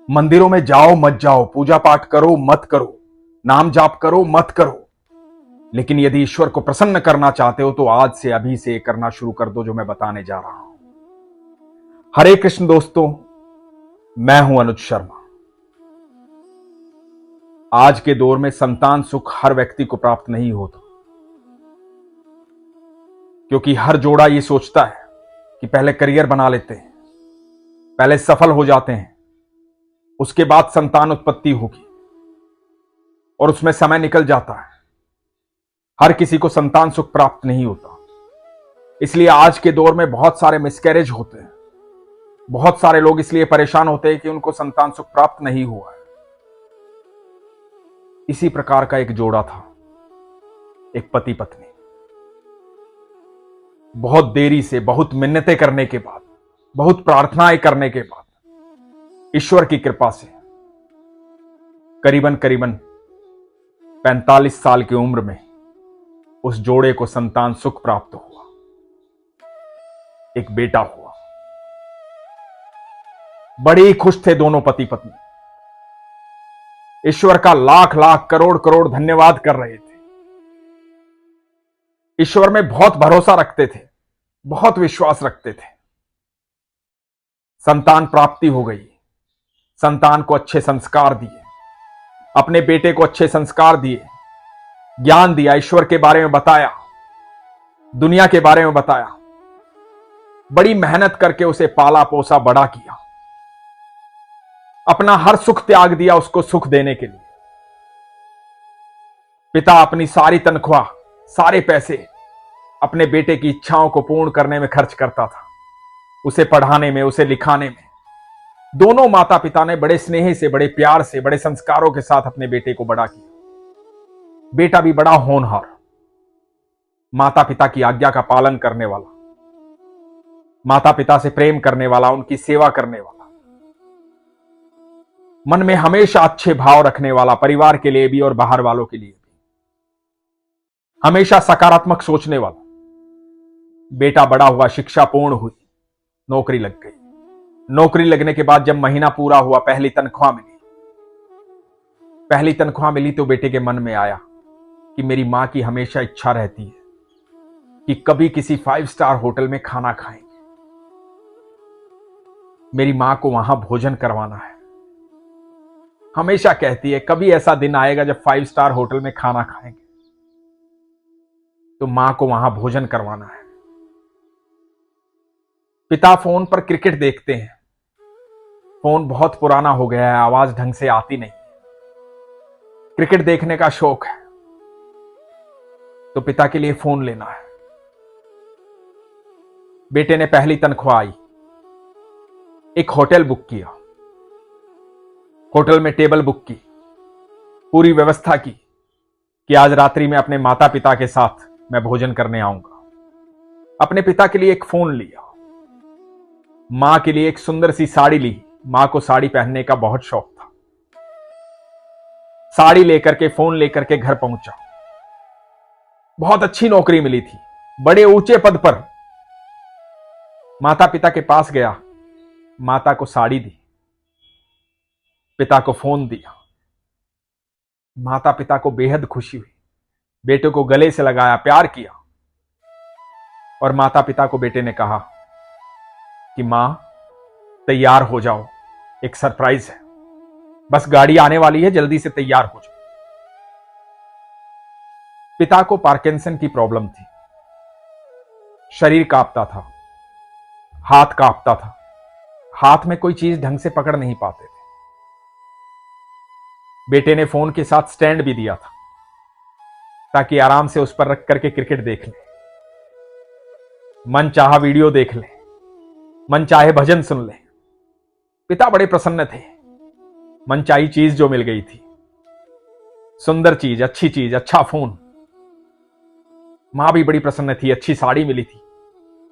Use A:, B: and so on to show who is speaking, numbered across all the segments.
A: मंदिरों में जाओ मत जाओ, पूजा पाठ करो मत करो, नाम जाप करो मत करो, लेकिन यदि ईश्वर को प्रसन्न करना चाहते हो तो आज से अभी से करना शुरू कर दो जो मैं बताने जा रहा हूं। हरे कृष्ण दोस्तों, मैं हूं अनुज शर्मा। आज के दौर में संतान सुख हर व्यक्ति को प्राप्त नहीं होता, क्योंकि हर जोड़ा यह सोचता है कि पहले करियर बना लेते हैं, पहले सफल हो जाते हैं, उसके बाद संतान उत्पत्ति होगी, और उसमें समय निकल जाता है। हर किसी को संतान सुख प्राप्त नहीं होता, इसलिए आज के दौर में बहुत सारे मिसकैरेज होते हैं। बहुत सारे लोग इसलिए परेशान होते हैं कि उनको संतान सुख प्राप्त नहीं हुआ है। इसी प्रकार का एक जोड़ा था, एक पति पत्नी। बहुत देरी से, बहुत मिन्नतें करने के बाद, बहुत प्रार्थनाएं करने के बाद, ईश्वर की कृपा से करीबन 45 साल की उम्र में उस जोड़े को संतान सुख प्राप्त हुआ। एक बेटा हुआ। बड़े ही खुश थे दोनों पति पत्नी। ईश्वर का लाख लाख करोड़ करोड़ धन्यवाद कर रहे थे। ईश्वर में बहुत भरोसा रखते थे, बहुत विश्वास रखते थे। संतान प्राप्ति हो गई। संतान को अच्छे संस्कार दिए, अपने बेटे को अच्छे संस्कार दिए, ज्ञान दिया, ईश्वर के बारे में बताया, दुनिया के बारे में बताया। बड़ी मेहनत करके उसे पाला पोसा बड़ा किया। अपना हर सुख त्याग दिया उसको सुख देने के लिए। पिता अपनी सारी तनख्वाह, सारे पैसे अपने बेटे की इच्छाओं को पूर्ण करने में खर्च करता था, उसे पढ़ाने में, उसे लिखाने में। दोनों माता पिता ने बड़े स्नेह से, बड़े प्यार से, बड़े संस्कारों के साथ अपने बेटे को बड़ा किया। बेटा भी बड़ा होनहार, माता पिता की आज्ञा का पालन करने वाला, माता पिता से प्रेम करने वाला, उनकी सेवा करने वाला, मन में हमेशा अच्छे भाव रखने वाला, परिवार के लिए भी और बाहर वालों के लिए भी हमेशा सकारात्मक सोचने वाला। बेटा बड़ा हुआ, शिक्षा पूर्ण हुई, नौकरी लग गई। नौकरी लगने के बाद जब महीना पूरा हुआ, पहली तनख्वाह मिली। पहली तनख्वाह मिली तो बेटे के मन में आया कि मेरी मां की हमेशा इच्छा रहती है कि कभी किसी 5 स्टार होटल में खाना खाएंगे। मेरी मां को वहां भोजन करवाना है। हमेशा कहती है कभी ऐसा दिन आएगा जब 5 स्टार होटल में खाना खाएंगे, तो मां को वहां भोजन करवाना है। पिता फोन पर क्रिकेट देखते हैं। फोन बहुत पुराना हो गया है, आवाज ढंग से आती नहीं। क्रिकेट देखने का शौक है, तो पिता के लिए फोन लेना है। बेटे ने पहली तनख्वाह आई, एक होटल बुक किया। होटल में टेबल बुक की, पूरी व्यवस्था की कि आज रात्रि में अपने माता पिता के साथ मैं भोजन करने आऊंगा। अपने पिता के लिए एक फोन लिया। मां के लिए एक सुंदर सी साड़ी ली। मां को साड़ी पहनने का बहुत शौक था। साड़ी लेकर के, फोन लेकर के घर पहुंचा। बहुत अच्छी नौकरी मिली थी, बड़े ऊंचे पद पर। माता पिता के पास गया, माता को साड़ी दी, पिता को फोन दिया। माता पिता को बेहद खुशी हुई। बेटे को गले से लगाया, प्यार किया। और माता पिता को बेटे ने कहा कि मां तैयार हो जाओ, एक सरप्राइज है, बस गाड़ी आने वाली है, जल्दी से तैयार हो जाओ। पिता को पार्किंसन की प्रॉब्लम थी। शरीर कांपता था, हाथ कांपता था, हाथ में कोई चीज ढंग से पकड़ नहीं पाते थे। बेटे ने फोन के साथ स्टैंड भी दिया था ताकि आराम से उस पर रख करके क्रिकेट देख ले, मन चाहा वीडियो देख ले, मन चाहे भजन सुन ले। पिता बड़े प्रसन्न थे। मनचाही चीज जो मिल गई थी, सुंदर चीज, अच्छी चीज, अच्छा फोन। मां भी बड़ी प्रसन्न थी, अच्छी साड़ी मिली थी,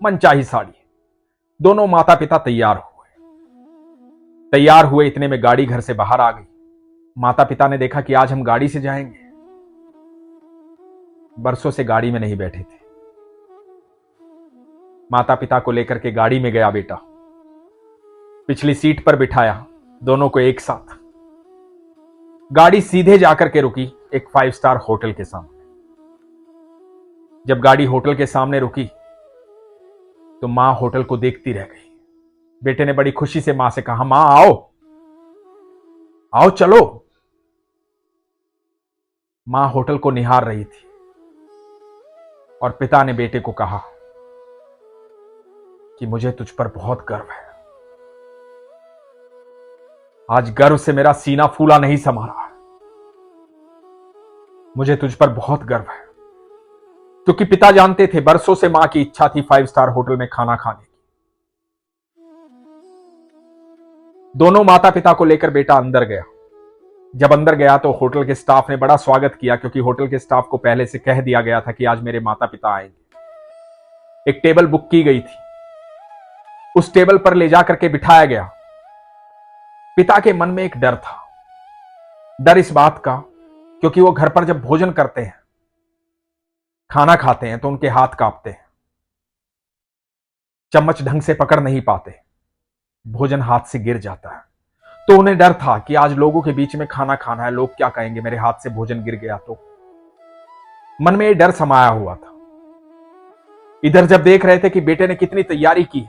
A: मनचाही साड़ी। दोनों माता पिता तैयार हुए। इतने में गाड़ी घर से बाहर आ गई। माता पिता ने देखा कि आज हम गाड़ी से जाएंगे। बरसों से गाड़ी में नहीं बैठे थे। माता पिता को लेकर के गाड़ी में गया बेटा, पिछली सीट पर बिठाया, दोनों को एक साथ। गाड़ी सीधे जाकर के रुकी एक 5 स्टार होटल के सामने। जब गाड़ी होटल के सामने रुकी तो मां होटल को देखती रह गई। बेटे ने बड़ी खुशी से मां से कहा, मां आओ आओ चलो। मां होटल को निहार रही थी और पिता ने बेटे को कहा कि मुझे तुझ पर बहुत गर्व है। आज गर्व से मेरा सीना फूला नहीं समा रहा। मुझे तुझ पर बहुत गर्व है। क्योंकि पिता जानते थे, बरसों से मां की इच्छा थी 5 स्टार होटल में खाना खाने की। दोनों माता पिता को लेकर बेटा अंदर गया। जब अंदर गया तो होटल के स्टाफ ने बड़ा स्वागत किया, क्योंकि होटल के स्टाफ को पहले से कह दिया गया था कि आज मेरे माता पिता आएंगे। एक टेबल बुक की गई थी, उस टेबल पर ले जाकर के बिठाया गया। पिता के मन में एक डर था। डर इस बात का, क्योंकि वो घर पर जब भोजन करते हैं, खाना खाते हैं, तो उनके हाथ कांपते हैं, चम्मच ढंग से पकड़ नहीं पाते, भोजन हाथ से गिर जाता है। तो उन्हें डर था कि आज लोगों के बीच में खाना खाना है, लोग क्या कहेंगे, मेरे हाथ से भोजन गिर गया तो। मन में ये डर समाया हुआ था। इधर जब देख रहे थे कि बेटे ने कितनी तैयारी की,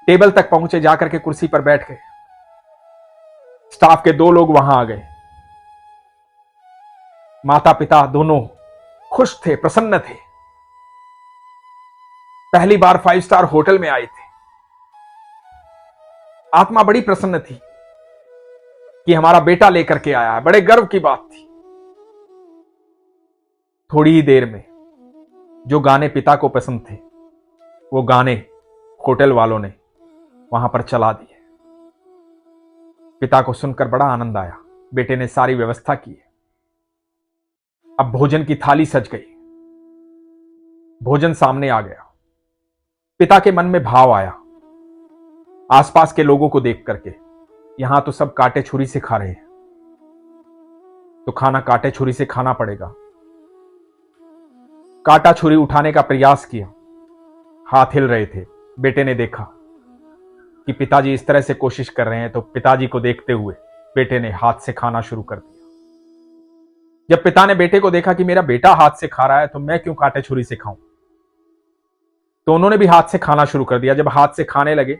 A: टेबल तक पहुंचे, जाकर के कुर्सी पर बैठ गए। स्टाफ के 2 लोग वहां आ गए। माता पिता दोनों खुश थे, प्रसन्न थे। पहली बार 5 स्टार होटल में आए थे। आत्मा बड़ी प्रसन्न थी कि हमारा बेटा लेकर के आया है। बड़े गर्व की बात थी। थोड़ी ही देर में जो गाने पिता को पसंद थे, वो गाने होटल वालों ने वहां पर चला दिए। पिता को सुनकर बड़ा आनंद आया। बेटे ने सारी व्यवस्था की। अब भोजन की थाली सज गई। भोजन सामने आ गया। पिता के मन में भाव आया, आसपास के लोगों को देख करके, यहां तो सब कांटे छुरी से खा रहे हैं, तो खाना कांटे छुरी से खाना पड़ेगा। कांटा छुरी उठाने का प्रयास किया, हाथ हिल रहे थे। बेटे ने देखा कि पिताजी इस तरह से कोशिश कर रहे हैं, तो पिताजी को देखते हुए बेटे ने हाथ से खाना शुरू कर दिया। जब पिता ने बेटे को देखा कि मेरा बेटा हाथ से खा रहा है, तो मैं क्यों कांटे छुरी से खाऊं, तो उन्होंने भी हाथ से खाना शुरू कर दिया। जब हाथ से खाने लगे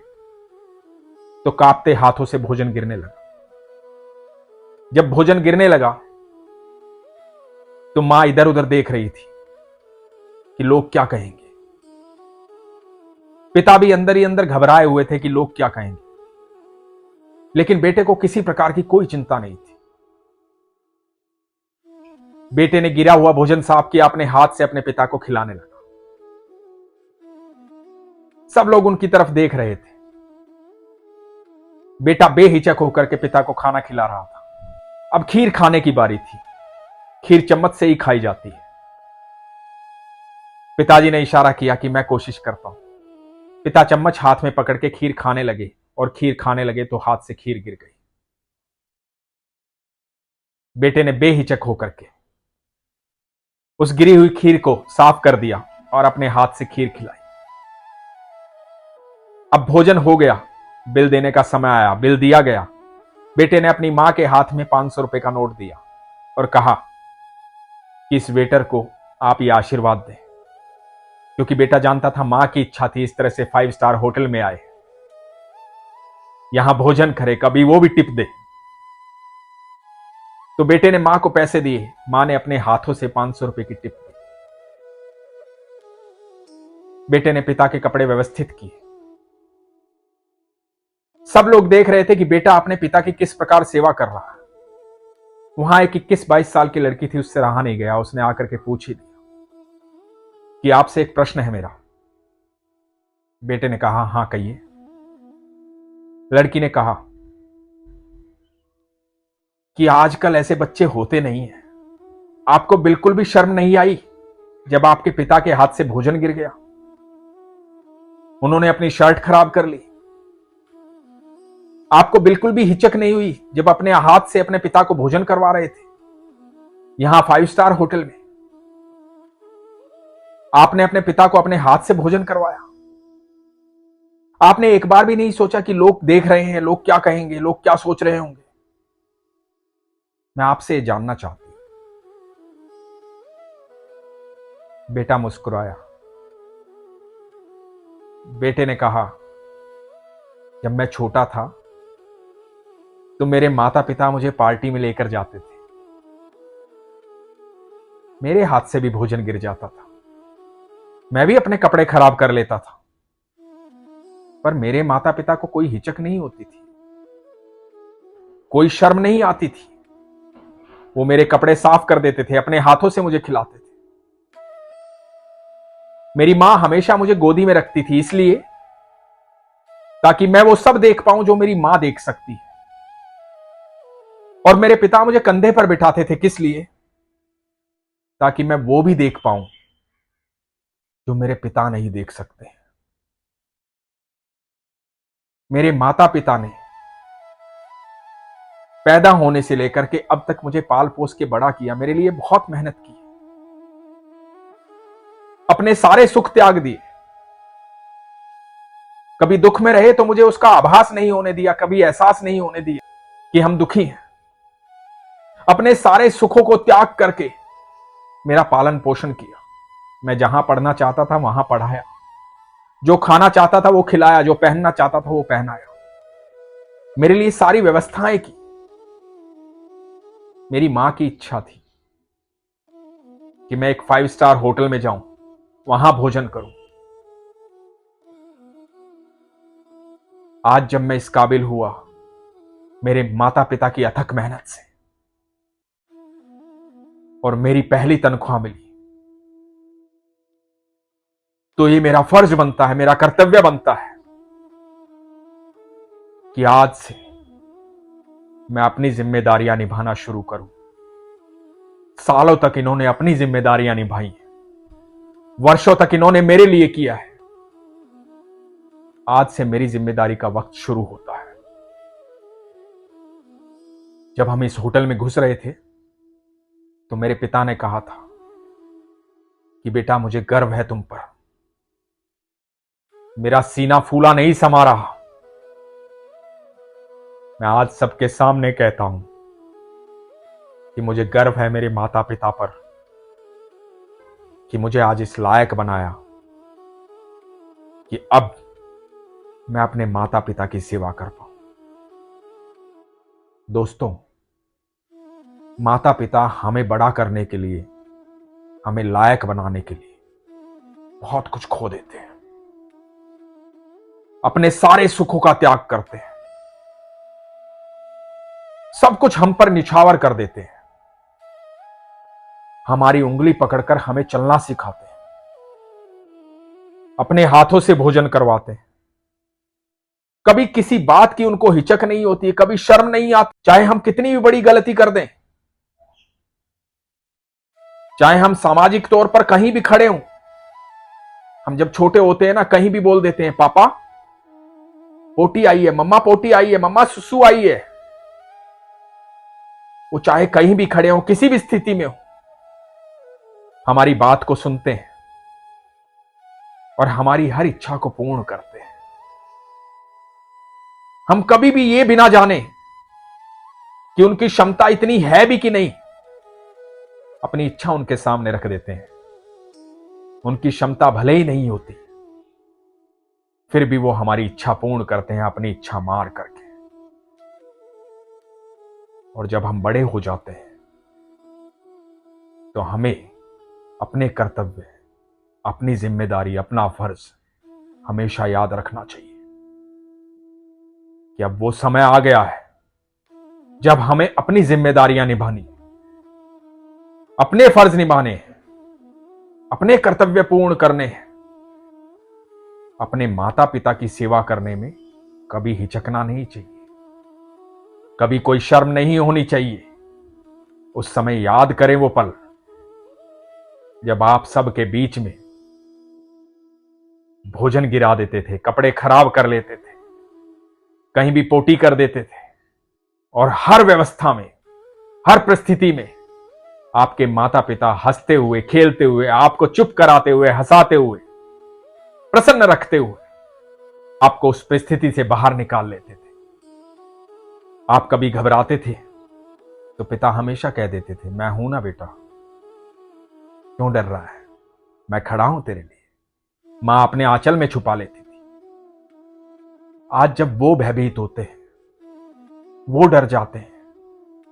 A: तो कांपते हाथों से भोजन गिरने लगा। जब भोजन गिरने लगा तो मां इधर उधर देख रही थी कि लोग क्या कहेंगे। पिता भी अंदर ही अंदर घबराए हुए थे कि लोग क्या कहेंगे, लेकिन बेटे को किसी प्रकार की कोई चिंता नहीं थी। बेटे ने गिरा हुआ भोजन साफ किया, अपने हाथ से अपने पिता को खिलाने लगा। सब लोग उनकी तरफ देख रहे थे। बेटा बेहिचक होकर के पिता को खाना खिला रहा था। अब खीर खाने की बारी थी। खीर चम्मच से ही खाई जाती है। पिताजी ने इशारा किया कि मैं कोशिश करता हूं। पिता चम्मच हाथ में पकड़ के खीर खाने लगे, और खीर खाने लगे तो हाथ से खीर गिर गई। बेटे ने बेहिचक होकर के उस गिरी हुई खीर को साफ कर दिया और अपने हाथ से खीर खिलाई। अब भोजन हो गया, बिल देने का समय आया। बिल दिया गया। बेटे ने अपनी मां के हाथ में 500 रुपए का नोट दिया और कहा कि इस वेटर को आप ये आशीर्वाद दें, क्योंकि बेटा जानता था मां की इच्छा थी इस तरह से 5 स्टार होटल में आए, यहां भोजन करे, कभी वो भी टिप दे। तो बेटे ने मां को पैसे दिए। मां ने अपने हाथों से 500 रुपए की टिप दी। बेटे ने पिता के कपड़े व्यवस्थित किए। सब लोग देख रहे थे कि बेटा अपने पिता की किस प्रकार सेवा कर रहा है। वहां एक 21-22 साल की लड़की थी, उससे रहा नहीं गया। उसने आकर के पूछ ही दिया कि आपसे एक प्रश्न है मेरा। बेटे ने कहा, हां कहिए। लड़की ने कहा कि आजकल ऐसे बच्चे होते नहीं हैं। आपको बिल्कुल भी शर्म नहीं आई जब आपके पिता के हाथ से भोजन गिर गया? उन्होंने अपनी शर्ट खराब कर ली। आपको बिल्कुल भी हिचक नहीं हुई जब अपने हाथ से अपने पिता को भोजन करवा रहे थे, यहां 5 स्टार होटल में? आपने अपने पिता को अपने हाथ से भोजन करवाया। आपने एक बार भी नहीं सोचा कि लोग देख रहे हैं, लोग क्या कहेंगे, लोग क्या सोच रहे होंगे? मैं आपसे जानना चाहती हूं। बेटा मुस्कुराया। बेटे ने कहा, जब मैं छोटा था तो मेरे माता पिता मुझे पार्टी में लेकर जाते थे। मेरे हाथ से भी भोजन गिर जाता था, मैं भी अपने कपड़े खराब कर लेता था, पर मेरे माता पिता को कोई हिचक नहीं होती थी, कोई शर्म नहीं आती थी। वो मेरे कपड़े साफ कर देते थे, अपने हाथों से मुझे खिलाते थे। मेरी मां हमेशा मुझे गोदी में रखती थी, इसलिए ताकि मैं वो सब देख पाऊं जो मेरी मां देख सकती है। और मेरे पिता मुझे कंधे पर बिठाते थे, किस लिए? ताकि मैं वो भी देख पाऊं जो मेरे पिता नहीं देख सकते। मेरे माता पिता ने पैदा होने से लेकर के अब तक मुझे पाल पोस के बड़ा किया, मेरे लिए बहुत मेहनत की, अपने सारे सुख त्याग दिए। कभी दुख में रहे तो मुझे उसका आभास नहीं होने दिया, कभी एहसास नहीं होने दिया कि हम दुखी हैं। अपने सारे सुखों को त्याग करके मेरा पालन पोषण किया। मैं जहां पढ़ना चाहता था वहां पढ़ाया, जो खाना चाहता था वो खिलाया, जो पहनना चाहता था वो पहनाया, मेरे लिए सारी व्यवस्थाएं की। मेरी मां की इच्छा थी कि मैं एक 5 स्टार होटल में जाऊं, वहां भोजन करूं। आज जब मैं इस काबिल हुआ मेरे माता पिता की अथक मेहनत से, और मेरी पहली तनख्वाह मिली, तो ये मेरा फर्ज बनता है, मेरा कर्तव्य बनता है कि आज से मैं अपनी जिम्मेदारियां निभाना शुरू करूं। सालों तक इन्होंने अपनी जिम्मेदारियां निभाई, वर्षों तक इन्होंने मेरे लिए किया है। आज से मेरी जिम्मेदारी का वक्त शुरू होता है। जब हम इस होटल में घुस रहे थे तो मेरे पिता ने कहा था कि बेटा मुझे गर्व है तुम पर। मेरा सीना फूला नहीं समा रहा। मैं आज सबके सामने कहता हूं कि मुझे गर्व है मेरे माता पिता पर कि मुझे आज इस लायक बनाया कि अब मैं अपने माता पिता की सेवा कर पाऊं। दोस्तों, माता पिता हमें बड़ा करने के लिए, हमें लायक बनाने के लिए बहुत कुछ खो देते हैं, अपने सारे सुखों का त्याग करते हैं, सब कुछ हम पर निछावर कर देते हैं, हमारी उंगली पकड़कर हमें चलना सिखाते हैं, अपने हाथों से भोजन करवाते हैं। कभी किसी बात की उनको हिचक नहीं होती, कभी शर्म नहीं आती, चाहे हम कितनी भी बड़ी गलती कर दें, चाहे हम सामाजिक तौर पर कहीं भी खड़े हों। हम जब छोटे होते हैं ना, कहीं भी बोल देते हैं, पापा पोटी आई है, मम्मा पोटी आई है, मम्मा सुसु आई है। वो चाहे कहीं भी खड़े हो, किसी भी स्थिति में हो, हमारी बात को सुनते हैं और हमारी हर इच्छा को पूर्ण करते हैं। हम कभी भी ये बिना जाने कि उनकी क्षमता इतनी है भी कि नहीं, अपनी इच्छा उनके सामने रख देते हैं। उनकी क्षमता भले ही नहीं होती, फिर भी वो हमारी इच्छा पूर्ण करते हैं, अपनी इच्छा मार करके। और जब हम बड़े हो जाते हैं तो हमें अपने कर्तव्य, अपनी जिम्मेदारी, अपना फर्ज हमेशा याद रखना चाहिए कि अब वो समय आ गया है जब हमें अपनी जिम्मेदारियां निभानी, अपने फर्ज निभाने हैं, अपने कर्तव्य पूर्ण करने हैं। अपने माता पिता की सेवा करने में कभी हिचकना नहीं चाहिए, कभी कोई शर्म नहीं होनी चाहिए। उस समय याद करें वो पल जब आप सबके बीच में भोजन गिरा देते थे, कपड़े खराब कर लेते थे, कहीं भी पोटी कर देते थे, और हर व्यवस्था में, हर परिस्थिति में आपके माता पिता हंसते हुए, खेलते हुए, आपको चुप कराते हुए, हंसाते हुए, प्रसन्न रखते हुए आपको उस परिस्थिति से बाहर निकाल लेते थे। आप कभी घबराते थे तो पिता हमेशा कह देते थे, मैं हूं ना बेटा, क्यों डर रहा है, मैं खड़ा हूं तेरे लिए। मां अपने आंचल में छुपा लेती थी। आज जब वो भयभीत होते हैं, वो डर जाते हैं,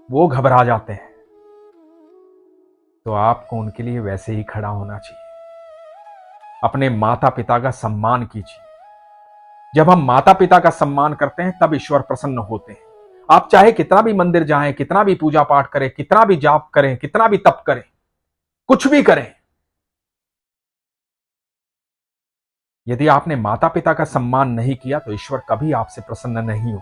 A: वो घबरा जाते हैं, तो आपको उनके लिए वैसे ही खड़ा होना चाहिए। अपने माता पिता का सम्मान कीजिए। जब हम माता पिता का सम्मान करते हैं तब ईश्वर प्रसन्न होते हैं। आप चाहे कितना भी मंदिर जाएं, कितना भी पूजा पाठ करें, कितना भी जाप करें, कितना भी तप करें, कुछ भी करें, यदि आपने माता पिता का सम्मान नहीं किया तो ईश्वर कभी आपसे प्रसन्न नहीं हो,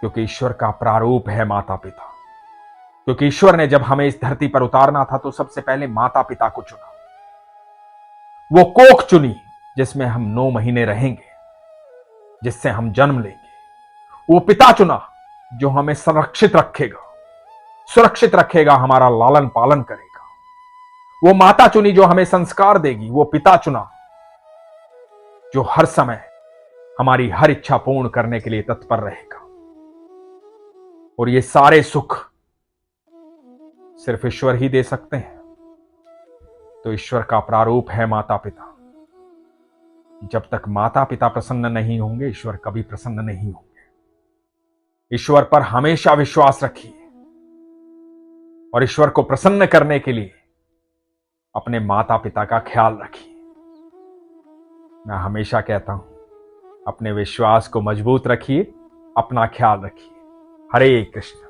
A: क्योंकि ईश्वर का प्रारूप है माता पिता। क्योंकि ईश्वर ने जब हमें इस धरती पर उतारना था तो सबसे पहले माता पिता को चुना। वो कोख चुनी जिसमें हम 9 महीने रहेंगे, जिससे हम जन्म लेंगे। वो पिता चुना जो हमें संरक्षित रखेगा, सुरक्षित रखेगा, हमारा लालन पालन करेगा। वो माता चुनी जो हमें संस्कार देगी। वो पिता चुना जो हर समय हमारी हर इच्छा पूर्ण करने के लिए तत्पर रहेगा। और ये सारे सुख सिर्फ ईश्वर ही दे सकते हैं। तो ईश्वर का प्रारूप है माता पिता। जब तक माता पिता प्रसन्न नहीं होंगे, ईश्वर कभी प्रसन्न नहीं होंगे। ईश्वर पर हमेशा विश्वास रखिए और ईश्वर को प्रसन्न करने के लिए अपने माता पिता का ख्याल रखिए। मैं हमेशा कहता हूं, अपने विश्वास को मजबूत रखिए, अपना ख्याल रखिए। हरे कृष्ण।